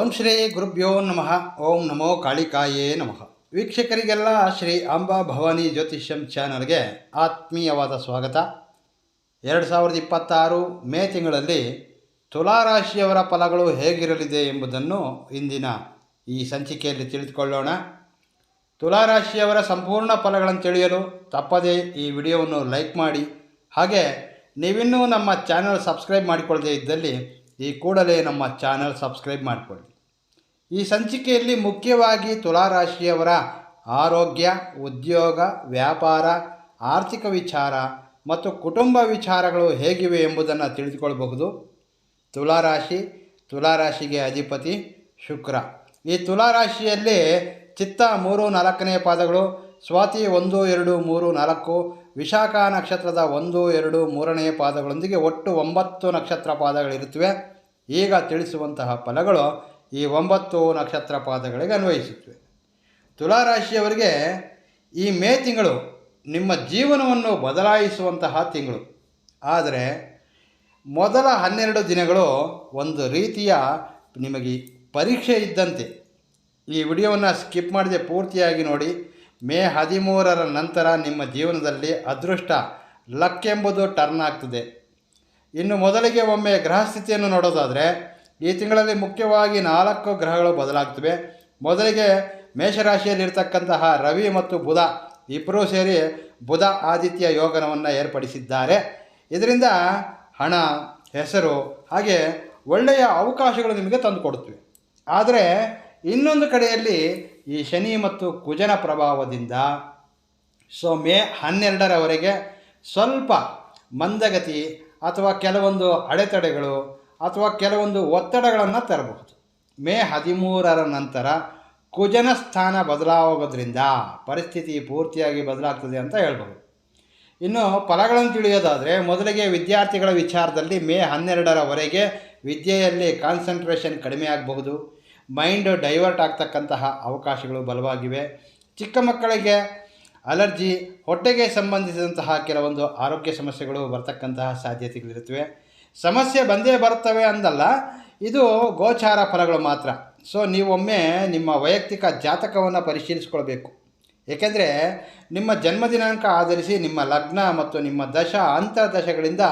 ಓಂ ಶ್ರೀ ಗುರುಭ್ಯೋ ನಮಃ. ಓಂ ನಮೋ ಕಾಳಿಕಾಯೇ ನಮಃ. ವೀಕ್ಷಕರಿಗೆಲ್ಲ ಶ್ರೀ ಅಂಬಾ ಭವಾನಿ ಜ್ಯೋತಿಷ್ಯಂ ಚಾನಲ್ಗೆ ಆತ್ಮೀಯವಾದ ಸ್ವಾಗತ. 2026 ಮೇ ತಿಂಗಳಲ್ಲಿ ತುಲಾರಾಶಿಯವರ ಫಲಗಳು ಹೇಗಿರಲಿದೆ ಎಂಬುದನ್ನು ಇಂದಿನ ಈ ಸಂಚಿಕೆಯಲ್ಲಿ ತಿಳಿದುಕೊಳ್ಳೋಣ. ತುಲಾರಾಶಿಯವರ ಸಂಪೂರ್ಣ ಫಲಗಳನ್ನು ತಿಳಿಯಲು ತಪ್ಪದೇ ಈ ವಿಡಿಯೋವನ್ನು ಲೈಕ್ ಮಾಡಿ, ಹಾಗೆ ನೀವಿನ್ನೂ ನಮ್ಮ ಚಾನಲ್ ಸಬ್ಸ್ಕ್ರೈಬ್ ಮಾಡಿಕೊಳ್ಳದೇ ಇದ್ದಲ್ಲಿ ಈ ಕೂಡಲೇ ನಮ್ಮ ಚಾನಲ್ ಸಬ್ಸ್ಕ್ರೈಬ್ ಮಾಡಿಕೊಳ್ಳಿ. ಈ ಸಂಚಿಕೆಯಲ್ಲಿ ಮುಖ್ಯವಾಗಿ ತುಲಾರಾಶಿಯವರ ಆರೋಗ್ಯ, ಉದ್ಯೋಗ, ವ್ಯಾಪಾರ, ಆರ್ಥಿಕ ವಿಚಾರ ಮತ್ತು ಕುಟುಂಬ ವಿಚಾರಗಳು ಹೇಗಿವೆ ಎಂಬುದನ್ನು ತಿಳಿದುಕೊಳ್ಳಬಹುದು. ತುಲಾರಾಶಿಗೆ ಅಧಿಪತಿ ಶುಕ್ರ. ಈ ತುಲಾರಾಶಿಯಲ್ಲಿ ಚಿತ್ತ 3, 4ನೇ ಪಾದಗಳು, ಸ್ವಾತಿ 1, 2, 3, 4, ವಿಶಾಖ ನಕ್ಷತ್ರದ 1, 2, 3ನೇ ಪಾದಗಳೊಂದಿಗೆ ಒಟ್ಟು 9 ನಕ್ಷತ್ರ ಪಾದಗಳಿರುತ್ತವೆ. ಈಗ ತಿಳಿಸುವಂತಹ ಫಲಗಳು ಈ 9 ನಕ್ಷತ್ರ ಪಾದಗಳಿಗೆ ಅನ್ವಯಿಸುತ್ತವೆ. ತುಲಾರಾಶಿಯವರಿಗೆ ಈ ಮೇ ತಿಂಗಳು ನಿಮ್ಮ ಜೀವನವನ್ನು ಬದಲಾಯಿಸುವಂತಹ ತಿಂಗಳು. ಆದರೆ ಮೊದಲ 12 ದಿನಗಳು ಒಂದು ರೀತಿಯ ನಿಮಗೆ ಪರೀಕ್ಷೆ ಇದ್ದಂತೆ. ಈ ವಿಡಿಯೋವನ್ನು ಸ್ಕಿಪ್ ಮಾಡದೆ ಪೂರ್ತಿಯಾಗಿ ನೋಡಿ. ಮೇ 13ರ ನಂತರ ನಿಮ್ಮ ಜೀವನದಲ್ಲಿ ಅದೃಷ್ಟ, ಲಕ್ ಎಂಬುದು ಟರ್ನ್ ಆಗ್ತದೆ. ಇನ್ನು ಮೊದಲಿಗೆ ಒಮ್ಮೆ ಗ್ರಹಸ್ಥಿತಿಯನ್ನು ನೋಡೋದಾದರೆ ಈ ತಿಂಗಳಲ್ಲಿ ಮುಖ್ಯವಾಗಿ 4 ಗ್ರಹಗಳು ಬದಲಾಗ್ತವೆ. ಮೊದಲಿಗೆ ಮೇಷರಾಶಿಯಲ್ಲಿರ್ತಕ್ಕಂತಹ ರವಿ ಮತ್ತು ಬುಧ ಇಬ್ಬರೂ ಸೇರಿ ಬುಧ ಆದಿತ್ಯ ಯೋಗನವನ್ನು ಏರ್ಪಡಿಸಿದ್ದಾರೆ. ಇದರಿಂದ ಹಣ, ಹೆಸರು ಹಾಗೆ ಒಳ್ಳೆಯ ಅವಕಾಶಗಳು ನಿಮಗೆ ತಂದುಕೊಡುತ್ತವೆ. ಆದರೆ ಇನ್ನೊಂದು ಕಡೆಯಲ್ಲಿ ಈ ಶನಿ ಮತ್ತು ಕುಜನ ಪ್ರಭಾವದಿಂದ ಮೇ 12ರವರೆಗೆ ಸ್ವಲ್ಪ ಮಂದಗತಿ ಅಥವಾ ಕೆಲವೊಂದು ಅಡೆತಡೆಗಳು ಅಥವಾ ಕೆಲವೊಂದು ಒತ್ತಡಗಳನ್ನು ತರಬಹುದು. ಮೇ 13ರ ನಂತರ ಕುಜನ ಸ್ಥಾನ ಬದಲಾಗೋದ್ರಿಂದ ಪರಿಸ್ಥಿತಿ ಪೂರ್ತಿಯಾಗಿ ಬದಲಾಗ್ತದೆ ಅಂತ ಹೇಳ್ಬೋದು. ಇನ್ನು ಫಲಗಳನ್ನು ತಿಳಿಯೋದಾದರೆ ಮೊದಲಿಗೆ ವಿದ್ಯಾರ್ಥಿಗಳ ವಿಚಾರದಲ್ಲಿ ಮೇ 12ರವರೆಗೆ ವಿದ್ಯೆಯಲ್ಲಿ ಕಾನ್ಸಂಟ್ರೇಷನ್ ಕಡಿಮೆ ಆಗಬಹುದು. ಮೈಂಡ್ ಡೈವರ್ಟ್ ಆಗ್ತಕ್ಕಂತಹ ಅವಕಾಶಗಳು ಬಲವಾಗಿವೆ. ಚಿಕ್ಕ ಮಕ್ಕಳಿಗೆ ಅಲರ್ಜಿ, ಹೊಟ್ಟೆಗೆ ಸಂಬಂಧಿಸಿದಂತಹ ಕೆಲವೊಂದು ಆರೋಗ್ಯ ಸಮಸ್ಯೆಗಳು ಬರ್ತಕ್ಕಂತಹ ಸಾಧ್ಯತೆಗಳಿರುತ್ತವೆ. ಸಮಸ್ಯೆ ಬಂದೇ ಬರುತ್ತವೆ ಅಂದಲ್ಲ, ಇದು ಗೋಚಾರ ಫಲಗಳು ಮಾತ್ರ. ನೀವೊಮ್ಮೆ ನಿಮ್ಮ ವೈಯಕ್ತಿಕ ಜಾತಕವನ್ನು ಪರಿಶೀಲಿಸಿಕೊಳ್ಬೇಕು. ಏಕೆಂದರೆ ನಿಮ್ಮ ಜನ್ಮದಿನಾಂಕ ಆಧರಿಸಿ ನಿಮ್ಮ ಲಗ್ನ ಮತ್ತು ನಿಮ್ಮ ದಶ ಅಂತರ್ದಶೆಗಳಿಂದ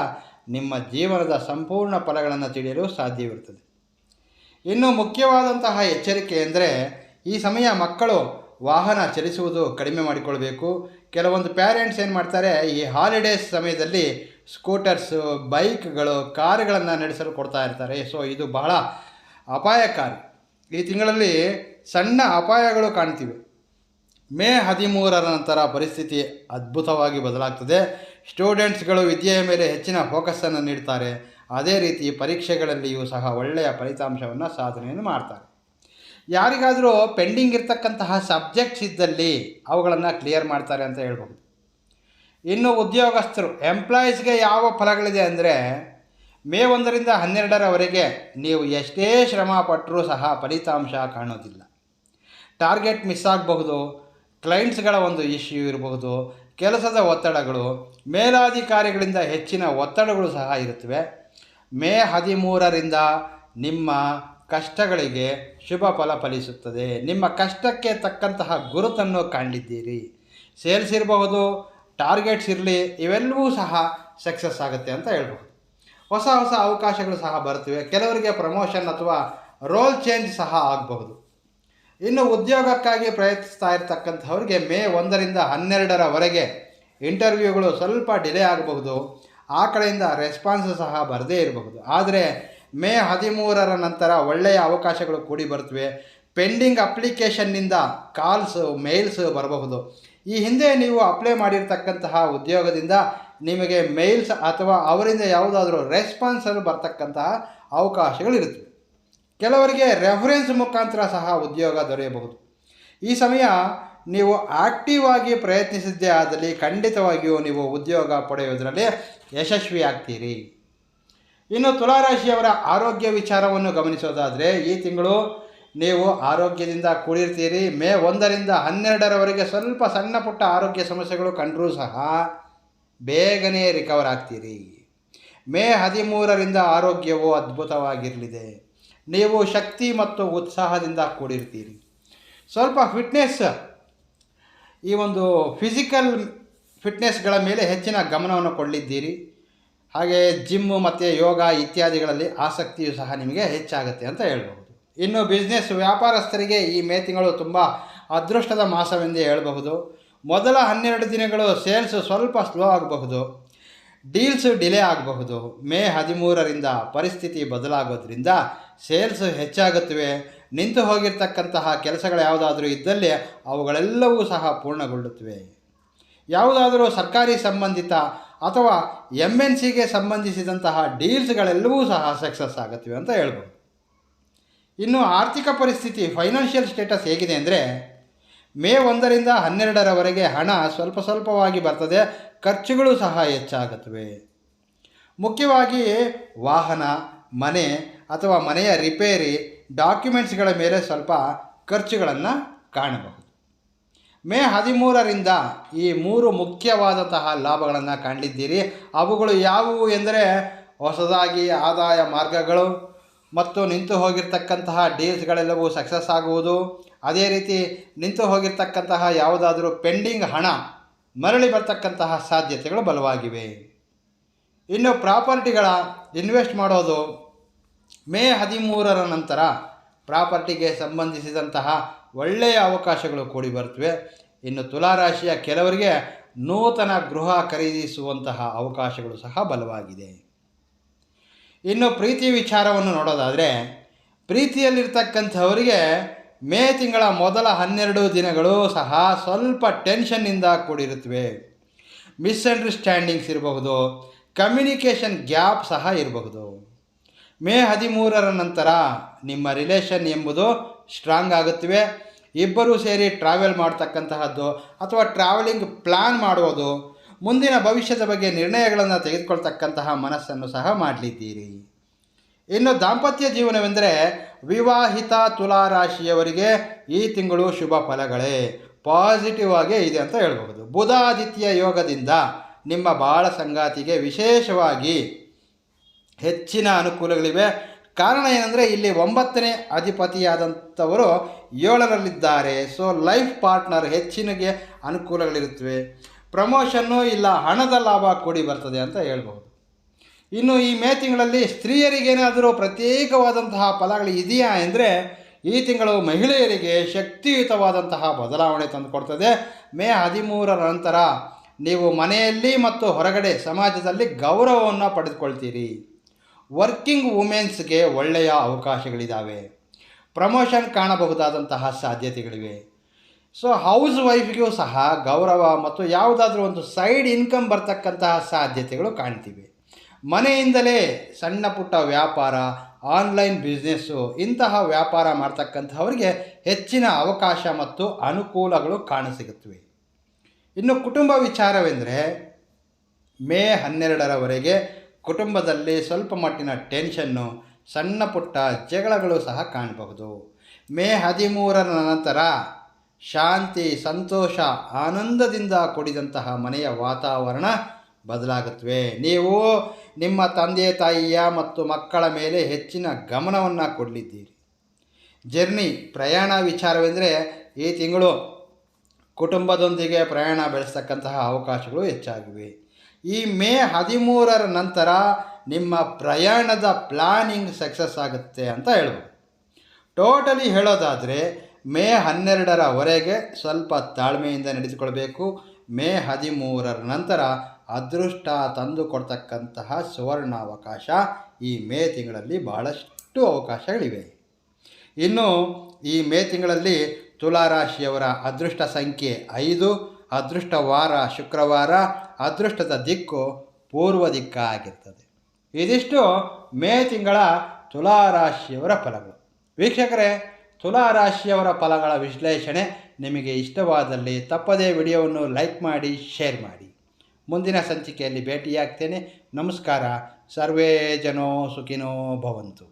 ನಿಮ್ಮ ಜೀವನದ ಸಂಪೂರ್ಣ ಫಲಗಳನ್ನು ತಿಳಿಯಲು ಸಾಧ್ಯವಿರುತ್ತದೆ. ಇನ್ನು ಮುಖ್ಯವಾದಂತಹ ಎಚ್ಚರಿಕೆ ಎಂದರೆ ಈ ಸಮಯ ಮಕ್ಕಳು ವಾಹನ ಚಲಿಸುವುದು ಕಡಿಮೆ ಮಾಡಿಕೊಳ್ಬೇಕು. ಕೆಲವೊಂದು ಪ್ಯಾರೆಂಟ್ಸ್ ಏನು ಮಾಡ್ತಾರೆ, ಈ ಹಾಲಿಡೇಸ್ ಸಮಯದಲ್ಲಿ ಸ್ಕೂಟರ್ಸು, ಬೈಕ್ಗಳು, ಕಾರುಗಳನ್ನು ನಡೆಸಲು ಕೊಡ್ತಾ ಇರ್ತಾರೆ. ಇದು ಬಹಳ ಅಪಾಯಕಾರಿ. ಈ ತಿಂಗಳಲ್ಲಿ ಸಣ್ಣ ಅಪಾಯಗಳು ಕಾಣ್ತಿವೆ. ಮೇ 13ರ ನಂತರ ಪರಿಸ್ಥಿತಿ ಅದ್ಭುತವಾಗಿ ಬದಲಾಗ್ತದೆ. ಸ್ಟೂಡೆಂಟ್ಸ್ಗಳು ವಿದ್ಯೆಯ ಮೇಲೆ ಹೆಚ್ಚಿನ ಫೋಕಸನ್ನು ನೀಡ್ತಾರೆ. ಅದೇ ರೀತಿ ಪರೀಕ್ಷೆಗಳಲ್ಲಿಯೂ ಸಹ ಒಳ್ಳೆಯ ಫಲಿತಾಂಶವನ್ನು ಸಾಧನೆಯನ್ನು ಮಾಡ್ತಾರೆ. ಯಾರಿಗಾದರೂ ಪೆಂಡಿಂಗ್ ಇರ್ತಕ್ಕಂತಹ ಸಬ್ಜೆಕ್ಟ್ಸ್ ಇದ್ದಲ್ಲಿ ಅವುಗಳನ್ನು ಕ್ಲಿಯರ್ ಮಾಡ್ತಾರೆ ಅಂತ ಹೇಳ್ಬೋದು. ಇನ್ನು ಉದ್ಯೋಗಸ್ಥರು, ಎಂಪ್ಲಾಯೀಸ್ಗೆ ಯಾವ ಫಲಗಳಿದೆ ಅಂದರೆ ಮೇ 1ರಿಂದ 12ರವರೆಗೆ ನೀವು ಎಷ್ಟೇ ಶ್ರಮ ಪಟ್ಟರೂ ಸಹ ಫಲಿತಾಂಶ ಕಾಣೋದಿಲ್ಲ. ಟಾರ್ಗೆಟ್ ಮಿಸ್ ಆಗಬಹುದು, ಕ್ಲೈಂಟ್ಸ್ಗಳ ಒಂದು ಇಶ್ಯೂ ಇರಬಹುದು, ಕೆಲಸದ ಒತ್ತಡಗಳು, ಮೇಲಾಧಿಕಾರಿಗಳಿಂದ ಹೆಚ್ಚಿನ ಒತ್ತಡಗಳು ಸಹ ಇರುತ್ತವೆ. ಮೇ 13ರಿಂದ ನಿಮ್ಮ ಕಷ್ಟಗಳಿಗೆ ಶುಭ ಫಲ ಫಲಿಸುತ್ತದೆ. ನಿಮ್ಮ ಕಷ್ಟಕ್ಕೆ ತಕ್ಕಂತಹ ಗುರುತನ್ನು ಕಾಣಲಿದ್ದೀರಿ. ಸೇಲ್ಸ್ ಇರಬಹುದು, ಟಾರ್ಗೆಟ್ಸ್ ಇರಲಿ, ಇವೆಲ್ಲವೂ ಸಹ ಸಕ್ಸಸ್ ಆಗುತ್ತೆ ಅಂತ ಹೇಳ್ಬಹುದು. ಹೊಸ ಅವಕಾಶಗಳು ಸಹ ಬರ್ತವೆ. ಕೆಲವರಿಗೆ ಪ್ರಮೋಷನ್ ಅಥವಾ ರೋಲ್ ಚೇಂಜ್ ಸಹ ಆಗಬಹುದು. ಇನ್ನು ಉದ್ಯೋಗಕ್ಕಾಗಿ ಪ್ರಯತ್ನಿಸ್ತಾ ಇರತಕ್ಕಂಥವ್ರಿಗೆ ಮೇ 1ರಿಂದ 12ರವರೆಗೆ ಇಂಟರ್ವ್ಯೂಗಳು ಸ್ವಲ್ಪ ಡಿಲೇ ಆಗಬಹುದು. ಆ ಕಡೆಯಿಂದ ರೆಸ್ಪಾನ್ಸ್ ಸಹ ಬರದೇ ಇರಬಹುದು. ಆದರೆ ಮೇ 13ರ ನಂತರ ಒಳ್ಳೆಯ ಅವಕಾಶಗಳು ಕೂಡಿ ಬರ್ತವೆ. ಪೆಂಡಿಂಗ್ ಅಪ್ಲಿಕೇಶನ್ನಿಂದ ಕಾಲ್ಸ್, ಮೇಲ್ಸ್ ಬರಬಹುದು. ಈ ಹಿಂದೆ ನೀವು ಅಪ್ಲೈ ಮಾಡಿರ್ತಕ್ಕಂತಹ ಉದ್ಯೋಗದಿಂದ ನಿಮಗೆ ಮೇಲ್ಸ್ ಅಥವಾ ಅವರಿಂದ ಯಾವುದಾದ್ರೂ ರೆಸ್ಪಾನ್ಸನ್ನು ಬರ್ತಕ್ಕಂತಹ ಅವಕಾಶಗಳಿರುತ್ತವೆ. ಕೆಲವರಿಗೆ ರೆಫರೆನ್ಸ್ ಮುಖಾಂತರ ಸಹ ಉದ್ಯೋಗ ದೊರೆಯಬಹುದು. ಈ ಸಮಯ ನೀವು ಆಕ್ಟಿವ್ ಆಗಿ ಪ್ರಯತ್ನಿಸಿದ್ದೇ ಆದಲ್ಲಿ ಖಂಡಿತವಾಗಿಯೂ ನೀವು ಉದ್ಯೋಗ ಪಡೆಯುವುದರಲ್ಲಿ ಯಶಸ್ವಿಯಾಗ್ತೀರಿ. ಇನ್ನು ತುಲಾರಾಶಿಯವರ ಆರೋಗ್ಯ ವಿಚಾರವನ್ನು ಗಮನಿಸೋದಾದರೆ ಈ ತಿಂಗಳು ನೀವು ಆರೋಗ್ಯದಿಂದ ಕೂಡಿರ್ತೀರಿ. ಮೇ 1ರಿಂದ 12ರವರೆಗೆ ಸ್ವಲ್ಪ ಸಣ್ಣ ಪುಟ್ಟ ಆರೋಗ್ಯ ಸಮಸ್ಯೆಗಳು ಕಂಡರೂ ಸಹ ಬೇಗನೆ ರಿಕವರ್ ಆಗ್ತೀರಿ. ಮೇ 13ರಿಂದ ಆರೋಗ್ಯವು ಅದ್ಭುತವಾಗಿರಲಿದೆ. ನೀವು ಶಕ್ತಿ ಮತ್ತು ಉತ್ಸಾಹದಿಂದ ಕೂಡಿರ್ತೀರಿ. ಸ್ವಲ್ಪ ಈ ಒಂದು ಫಿಸಿಕಲ್ ಫಿಟ್ನೆಸ್ಗಳ ಮೇಲೆ ಹೆಚ್ಚಿನ ಗಮನವನ್ನು ಕೊಡಲಿದ್ದೀರಿ. ಹಾಗೆ ಜಿಮ್ಮು ಮತ್ತು ಯೋಗ ಇತ್ಯಾದಿಗಳಲ್ಲಿ ಆಸಕ್ತಿಯು ಸಹ ನಿಮಗೆ ಹೆಚ್ಚಾಗುತ್ತೆ ಅಂತ ಹೇಳ್ಬೋದು. ಇನ್ನು ಬಿಸ್ನೆಸ್ ವ್ಯಾಪಾರಸ್ಥರಿಗೆ ಈ ಮೇ ತಿಂಗಳು ತುಂಬ ಅದೃಷ್ಟದ ಮಾಸವೆಂದೇ ಹೇಳಬಹುದು. ಮೊದಲ 12 ದಿನಗಳು ಸೇಲ್ಸ್ ಸ್ವಲ್ಪ ಸ್ಲೋ ಆಗಬಹುದು, ಡೀಲ್ಸ್ ಡಿಲೇ ಆಗಬಹುದು. ಮೇ 13ರಿಂದ ಪರಿಸ್ಥಿತಿ ಬದಲಾಗೋದ್ರಿಂದ ಸೇಲ್ಸ್ ಹೆಚ್ಚಾಗುತ್ತವೆ. ನಿಂತು ಹೋಗಿರ್ತಕ್ಕಂತಹ ಕೆಲಸಗಳು ಯಾವುದಾದ್ರೂ ಇದ್ದಲ್ಲಿ ಅವುಗಳೆಲ್ಲವೂ ಸಹ ಪೂರ್ಣಗೊಳ್ಳುತ್ತವೆ. ಯಾವುದಾದರೂ ಸರ್ಕಾರಿ ಸಂಬಂಧಿತ ಅಥವಾ MNCಗೆ ಸಂಬಂಧಿಸಿದಂತಹ ಡೀಲ್ಸ್ಗಳೆಲ್ಲವೂ ಸಹ ಸಕ್ಸಸ್ ಆಗುತ್ತವೆ ಅಂತ ಹೇಳ್ಬೋದು. ಇನ್ನು ಆರ್ಥಿಕ ಪರಿಸ್ಥಿತಿ, ಫೈನಾನ್ಷಿಯಲ್ ಸ್ಟೇಟಸ್ ಹೇಗಿದೆ ಅಂದರೆ, ಮೇ 1ರಿಂದ 12ರವರೆಗೆ ಹಣ ಸ್ವಲ್ಪವಾಗಿ ಬರ್ತದೆ, ಖರ್ಚುಗಳು ಸಹ ಹೆಚ್ಚಾಗುತ್ತವೆ. ಮುಖ್ಯವಾಗಿ ವಾಹನ, ಮನೆ ಅಥವಾ ಮನೆಯ ರಿಪೇರಿ, ಡಾಕ್ಯುಮೆಂಟ್ಸ್ಗಳ ಮೇಲೆ ಸ್ವಲ್ಪ ಖರ್ಚುಗಳನ್ನು ಕಾಣಬಹುದು. ಮೇ 13ರಿಂದ ಈ 3 ಮುಖ್ಯವಾದಂತಹ ಲಾಭಗಳನ್ನು ಕಾಣಲಿದ್ದೀರಿ. ಅವುಗಳು ಯಾವುವು ಎಂದರೆ, ಹೊಸದಾಗಿ ಆದಾಯ ಮಾರ್ಗಗಳು ಮತ್ತು ನಿಂತು ಹೋಗಿರ್ತಕ್ಕಂತಹ ಡೀಲ್ಸ್ಗಳೆಲ್ಲವೂ ಸಕ್ಸಸ್ ಆಗುವುದು. ಅದೇ ರೀತಿ ನಿಂತು ಹೋಗಿರ್ತಕ್ಕಂತಹ ಯಾವುದಾದರೂ ಪೆಂಡಿಂಗ್ ಹಣ ಮರಳಿ ಬರ್ತಕ್ಕಂತಹ ಸಾಧ್ಯತೆಗಳು ಬಲವಾಗಿವೆ. ಇನ್ನು ಪ್ರಾಪರ್ಟಿಗಳ ಇನ್ವೆಸ್ಟ್ ಮಾಡೋದು, ಮೇ 13ರ ನಂತರ ಪ್ರಾಪರ್ಟಿಗೆ ಸಂಬಂಧಿಸಿದಂತಹ ಒಳ್ಳೆಯ ಅವಕಾಶಗಳು ಕೂಡಿ ಬರ್ತವೆ. ಇನ್ನು ತುಲಾರಾಶಿಯ ಕೆಲವರಿಗೆ ನೂತನ ಗೃಹ ಖರೀದಿಸುವಂತಹ ಅವಕಾಶಗಳು ಸಹ ಬಲವಾಗಿದೆ. ಇನ್ನು ಪ್ರೀತಿ ವಿಚಾರವನ್ನು ನೋಡೋದಾದರೆ, ಪ್ರೀತಿಯಲ್ಲಿರ್ತಕ್ಕಂಥವರಿಗೆ ಮೇ ತಿಂಗಳ ಮೊದಲ 12 ದಿನಗಳು ಸಹ ಸ್ವಲ್ಪ ಟೆನ್ಷನ್ನಿಂದ ಕೂಡಿರುತ್ತವೆ. ಮಿಸ್ಅಂಡರ್ಸ್ಟ್ಯಾಂಡಿಂಗ್ಸ್ ಇರಬಹುದು, ಕಮ್ಯುನಿಕೇಷನ್ ಗ್ಯಾಪ್ ಸಹ ಇರಬಹುದು. ಮೇ 13ರ ನಂತರ ನಿಮ್ಮ ರಿಲೇಷನ್ ಎಂಬುದು ಸ್ಟ್ರಾಂಗ್ ಆಗುತ್ತವೆ. ಇಬ್ಬರೂ ಸೇರಿ ಟ್ರಾವೆಲ್ ಮಾಡ್ತಕ್ಕಂತಹದ್ದು ಅಥವಾ ಟ್ರಾವೆಲಿಂಗ್ ಪ್ಲ್ಯಾನ್ ಮಾಡುವುದು, ಮುಂದಿನ ಭವಿಷ್ಯದ ಬಗ್ಗೆ ನಿರ್ಣಯಗಳನ್ನು ತೆಗೆದುಕೊಳ್ತಕ್ಕಂತಹ ಮನಸ್ಸನ್ನು ಸಹ ಮಾಡಲಿದ್ದೀರಿ. ಇನ್ನು ದಾಂಪತ್ಯ ಜೀವನವೆಂದರೆ, ವಿವಾಹಿತ ತುಲಾರಾಶಿಯವರಿಗೆ ಈ ತಿಂಗಳು ಶುಭ ಫಲಗಳೇ, ಪಾಸಿಟಿವ್ ಆಗೇ ಇದೆ ಅಂತ ಹೇಳ್ಬಹುದು. ಬುಧಾದಿತ್ಯ ಯೋಗದಿಂದ ನಿಮ್ಮ ಬಾಳ ಸಂಗಾತಿಗೆ ವಿಶೇಷವಾಗಿ ಹೆಚ್ಚಿನ ಅನುಕೂಲಗಳಿವೆ. ಕಾರಣ ಏನಂದರೆ, ಇಲ್ಲಿ 9ನೇ ಅಧಿಪತಿಯಾದಂಥವರು 7ರಲ್ಲಿದ್ದಾರೆ. ಸೊ ಲೈಫ್ ಪಾರ್ಟ್ನರ್ ಹೆಚ್ಚಿನಗೆ ಅನುಕೂಲಗಳಿರುತ್ತವೆ. ಪ್ರಮೋಷನ್ನು ಇಲ್ಲ ಹಣದ ಲಾಭ ಕೂಡಿ ಬರ್ತದೆ ಅಂತ ಹೇಳ್ಬೋದು. ಇನ್ನು ಈ ಮೇ ತಿಂಗಳಲ್ಲಿ ಸ್ತ್ರೀಯರಿಗೇನಾದರೂ ಪ್ರತ್ಯೇಕವಾದಂತಹ ಫಲಗಳು ಇದೆಯಾ ಎಂದರೆ, ಈ ತಿಂಗಳು ಮಹಿಳೆಯರಿಗೆ ಶಕ್ತಿಯುತವಾದಂತಹ ಬದಲಾವಣೆ ತಂದುಕೊಡ್ತದೆ. ಮೇ 13ರ ನಂತರ ನೀವು ಮನೆಯಲ್ಲಿ ಮತ್ತು ಹೊರಗಡೆ ಸಮಾಜದಲ್ಲಿ ಗೌರವವನ್ನು ಪಡೆದುಕೊಳ್ತೀರಿ. ವರ್ಕಿಂಗ್ ವುಮೆನ್ಸ್ಗೆ ಒಳ್ಳೆಯ ಅವಕಾಶಗಳಿದ್ದಾವೆ. ಪ್ರಮೋಷನ್ ಕಾಣಬಹುದಾದಂತಹ ಸಾಧ್ಯತೆಗಳಿವೆ. ಸೊ ಹೌಸ್ ವೈಫ್ಗೂ ಸಹ ಗೌರವ ಮತ್ತು ಯಾವುದಾದ್ರೂ ಒಂದು ಸೈಡ್ ಇನ್ಕಮ್ ಬರ್ತಕ್ಕಂತಹ ಸಾಧ್ಯತೆಗಳು ಕಾಣ್ತಿವೆ. ಮನೆಯಿಂದಲೇ ಸಣ್ಣ ಪುಟ್ಟ ವ್ಯಾಪಾರ, ಆನ್ಲೈನ್ ಬಿಸ್ನೆಸ್ಸು, ಇಂತಹ ವ್ಯಾಪಾರ ಮಾಡ್ತಕ್ಕಂಥವರಿಗೆ ಹೆಚ್ಚಿನ ಅವಕಾಶ ಮತ್ತು ಅನುಕೂಲಗಳು ಕಾಣಸಿಗುತ್ತವೆ. ಇನ್ನು ಕುಟುಂಬ ವಿಚಾರವೆಂದರೆ, ಮೇ 12ರವರೆಗೆ ಕುಟುಂಬದಲ್ಲಿ ಸ್ವಲ್ಪ ಮಟ್ಟಿನ ಟೆನ್ಷನ್ನು, ಸಣ್ಣ ಪುಟ್ಟ ಜಗಳಗಳು ಸಹ ಕಾಣಬಹುದು. ಮೇ 13ರ ನಂತರ ಶಾಂತಿ, ಸಂತೋಷ, ಆನಂದದಿಂದ ಕೂಡಿದಂತಹ ಮನೆಯ ವಾತಾವರಣ ಬದಲಾಗುತ್ತವೆ. ನೀವು ನಿಮ್ಮ ತಂದೆ ತಾಯಿಯ ಮತ್ತು ಮಕ್ಕಳ ಮೇಲೆ ಹೆಚ್ಚಿನ ಗಮನವನ್ನು ಕೊಡಲಿದ್ದೀರಿ. ಜರ್ನಿ, ಪ್ರಯಾಣ ವಿಚಾರವೆಂದರೆ, ಈ ತಿಂಗಳು ಕುಟುಂಬದೊಂದಿಗೆ ಪ್ರಯಾಣ ಬೆಳೆಸ್ತಕ್ಕಂತಹ ಅವಕಾಶಗಳು ಹೆಚ್ಚಾಗಿವೆ. ಈ ಮೇ 13ರ ನಂತರ ನಿಮ್ಮ ಪ್ರಯಾಣದ ಪ್ಲಾನಿಂಗ್ ಸಕ್ಸಸ್ ಆಗುತ್ತೆ ಅಂತ ಹೇಳ್ಬೋದು. ಟೋಟಲಿ ಹೇಳೋದಾದರೆ, ಮೇ 12ರವರೆಗೆ ಸ್ವಲ್ಪ ತಾಳ್ಮೆಯಿಂದ ನಡೆದುಕೊಳ್ಬೇಕು. ಮೇ 13ರ ನಂತರ ಅದೃಷ್ಟ ತಂದು ಕೊಡ್ತಕ್ಕಂತಹ ಸುವರ್ಣಾವಕಾಶ ಈ ಮೇ ತಿಂಗಳಲ್ಲಿ ಬಹಳಷ್ಟು ಅವಕಾಶಗಳಿವೆ. ಇನ್ನು ಈ ಮೇ ತಿಂಗಳಲ್ಲಿ ತುಲಾರಾಶಿಯವರ ಅದೃಷ್ಟ ಸಂಖ್ಯೆ 5, ಅದೃಷ್ಟ ವಾರ ಶುಕ್ರವಾರ, ಅದೃಷ್ಟದ ದಿಕ್ಕು ಪೂರ್ವ ದಿಕ್ಕಾಗಿರ್ತದೆ. ಇದಿಷ್ಟು ಮೇ ತಿಂಗಳ ತುಲಾರಾಶಿಯವರ ಫಲಗಳು. ವೀಕ್ಷಕರೇ, ತುಲಾರಾಶಿಯವರ ಫಲಗಳ ವಿಶ್ಲೇಷಣೆ ನಿಮಗೆ ಇಷ್ಟವಾದಲ್ಲಿ ತಪ್ಪದೇ ವಿಡಿಯೋವನ್ನು ಲೈಕ್ ಮಾಡಿ, ಶೇರ್ ಮಾಡಿ. ಮುಂದಿನ ಸಂಚಿಕೆಯಲ್ಲಿ ಭೇಟಿಯಾಗ್ತೇನೆ. ನಮಸ್ಕಾರ. ಸರ್ವೇ ಜನೋ ಸುಖಿನೋ ಭವಂತು.